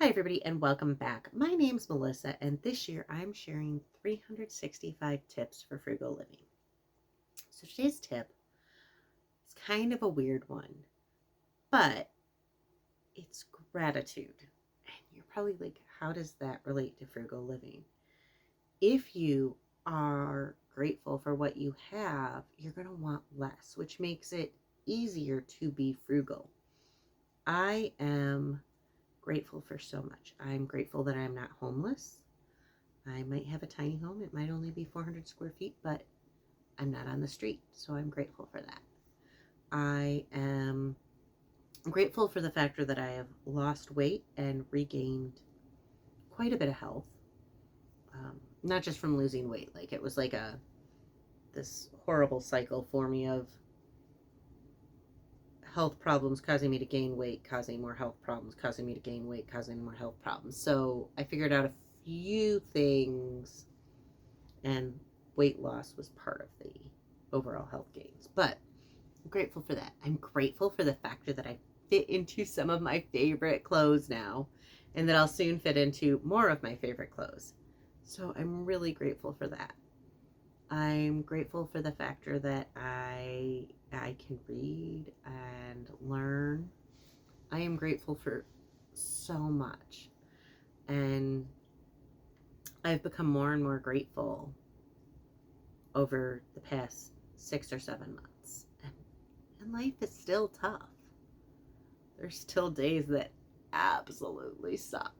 Hi, everybody, and welcome back. My name's Melissa, and this year I'm sharing 365 tips for frugal living. So today's tip is kind of a weird one, but it's gratitude. And you're probably like, how does that relate to frugal living? If you are grateful for what you have, you're going to want less, which makes it easier to be frugal. I am grateful for so much. I'm grateful that I'm not homeless. I might have a tiny home. It might only be 400 square feet, but I'm not on the street, so I'm grateful for that. I am grateful for the factor that I have lost weight and regained quite a bit of health. Not just from losing weight, like it was like this horrible cycle for me of health problems causing me to gain weight, causing more health problems, causing me to gain weight, causing more health problems. So I figured out a few things, and weight loss was part of the overall health gains. But I'm grateful for that. I'm grateful for the factor that I fit into some of my favorite clothes now, and that I'll soon fit into more of my favorite clothes. So I'm really grateful for that. I'm grateful for the factor that I can read and learn. I am grateful for so much. And I've become more and more grateful over the past 6 or 7 months. And life is still tough. There's still days that absolutely suck.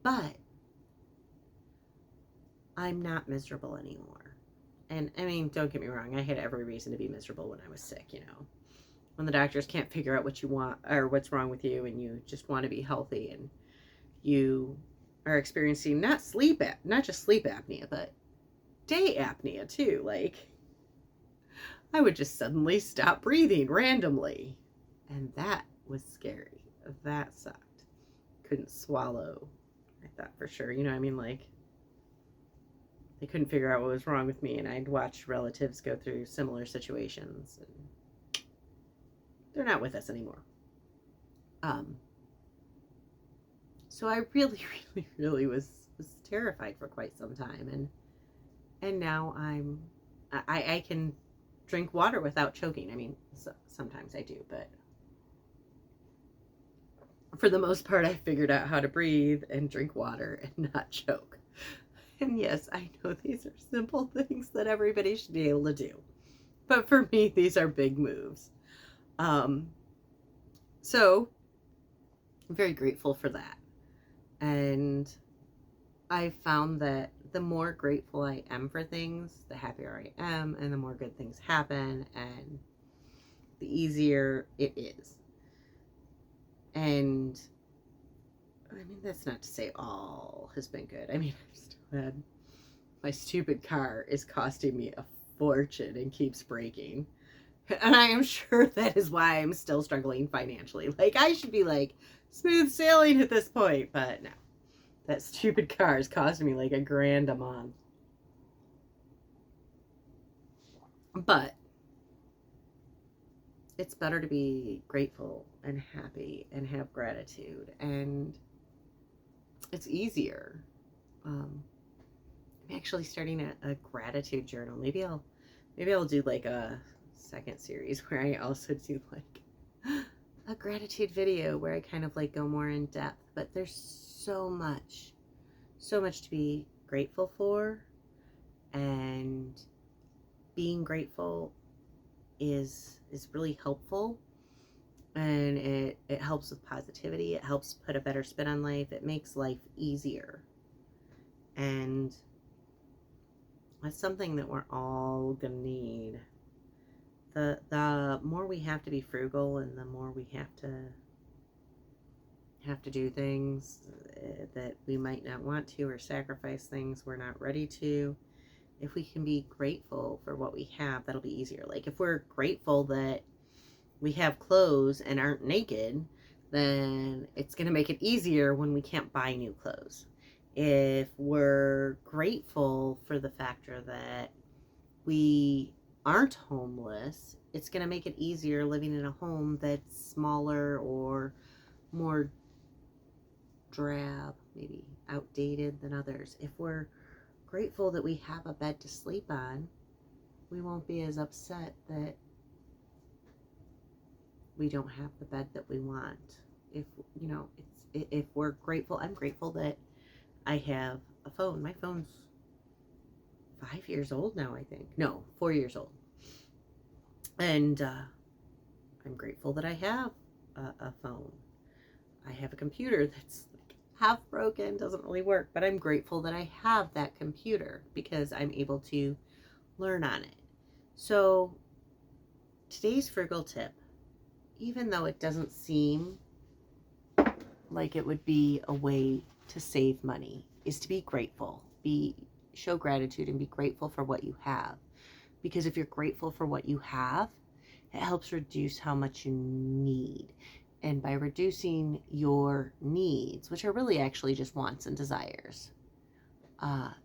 But I'm not miserable anymore. And I mean, don't get me wrong, I had every reason to be miserable when I was sick, when the doctors can't figure out what you want or what's wrong with you, and you just want to be healthy, and you are experiencing not just sleep apnea, but day apnea too. Like, I would just suddenly stop breathing randomly, and that was scary. That sucked. Couldn't swallow. I thought for sure, I mean, like, they couldn't figure out what was wrong with me, and I'd watch relatives go through similar situations, and they're not with us anymore. So I really, really, really was terrified for quite some time, and now I can drink water without choking. I mean, sometimes I do, but for the most part, I figured out how to breathe and drink water and not choke. And yes, I know these are simple things that everybody should be able to do, but for me, these are big moves. So I'm very grateful for that. And I found that the more grateful I am for things, the happier I am, and the more good things happen, and the easier it is. And I mean, that's not to say all has been good. I mean, I've still had my stupid car is costing me a fortune and keeps breaking. And I am sure that is why I'm still struggling financially. Like, I should be like smooth sailing at this point, but no. That stupid car is costing me like $1,000 a month. But it's better to be grateful and happy and have gratitude, and it's easier. I'm actually starting a gratitude journal. Maybe I'll do like a second series where I also do like a gratitude video where I kind of like go more in depth. But there's so much to be grateful for, and being grateful is really helpful, and it helps with positivity. It helps put a better spin on life. It makes life easier, and that's something that we're all gonna need. The more we have to be frugal, and the more we have to do things that we might not want to, or sacrifice things we're not ready to. If we can be grateful for what we have, that'll be easier. Like, if we're grateful that we have clothes and aren't naked, then it's going to make it easier when we can't buy new clothes. If we're grateful for the factor that we aren't homeless, it's going to make it easier living in a home that's smaller or more drab, maybe outdated than others. If we're grateful that we have a bed to sleep on, we won't be as upset that we don't have the bed that we want. If, you know, if we're grateful, I'm grateful that I have a phone. My phone's 5 years old now, I think. No, 4 years old. And I'm grateful that I have a phone. I have a computer that's like half broken, doesn't really work, but I'm grateful that I have that computer because I'm able to learn on it. So today's frugal tip, even though it doesn't seem like it would be a way to save money, is to be grateful. Show gratitude and be grateful for what you have. Because if you're grateful for what you have, it helps reduce how much you need. And by reducing your needs, which are really actually just wants and desires,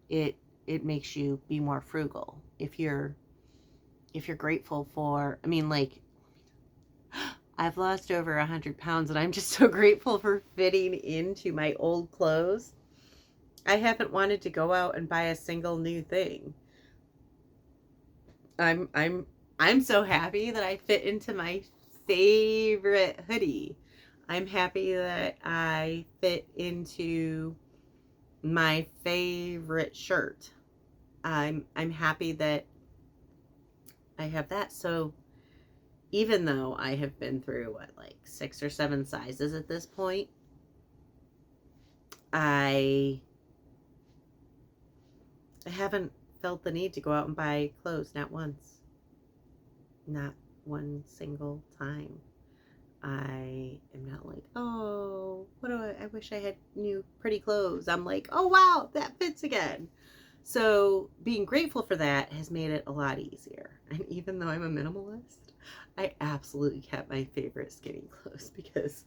it makes you be more frugal. If you're grateful for, I mean, like, I've lost over 100 pounds and I'm just so grateful for fitting into my old clothes. I haven't wanted to go out and buy a single new thing. I'm so happy that I fit into my favorite hoodie. I'm happy that I fit into my favorite shirt. I'm happy that I have that. So even though I have been through like 6 or 7 sizes at this point, I haven't felt the need to go out and buy clothes, not once. Not one single time. I am not like, oh, what do I wish I had new pretty clothes. I'm like, oh wow, that fits again. So being grateful for that has made it a lot easier. And even though I'm a minimalist, I absolutely kept my favorite skinny clothes because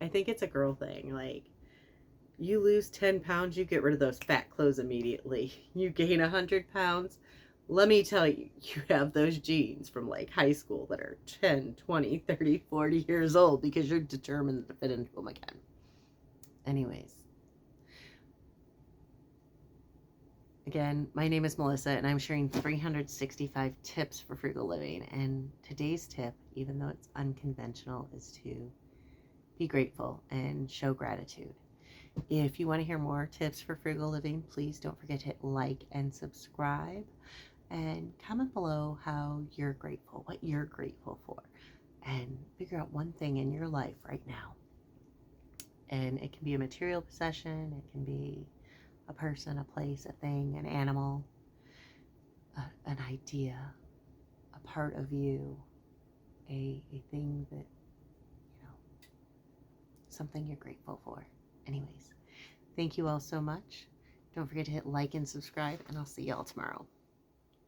I think it's a girl thing. Like, you lose 10 pounds, you get rid of those fat clothes immediately. You gain 100 pounds, let me tell you, you have those jeans from like high school that are 10, 20, 30, 40 years old because you're determined to fit into them again. Anyways, again, my name is Melissa and I'm sharing 365 tips for frugal living. And today's tip, even though it's unconventional, is to be grateful and show gratitude. If you want to hear more tips for frugal living, please don't forget to hit like and subscribe. And comment below how you're grateful, what you're grateful for, and figure out one thing in your life right now. And it can be a material possession, it can be a person, a place, a thing, an animal, an idea, a part of you, a thing that, you know, something you're grateful for. Anyways, thank you all so much. Don't forget to hit like and subscribe, and I'll see y'all tomorrow.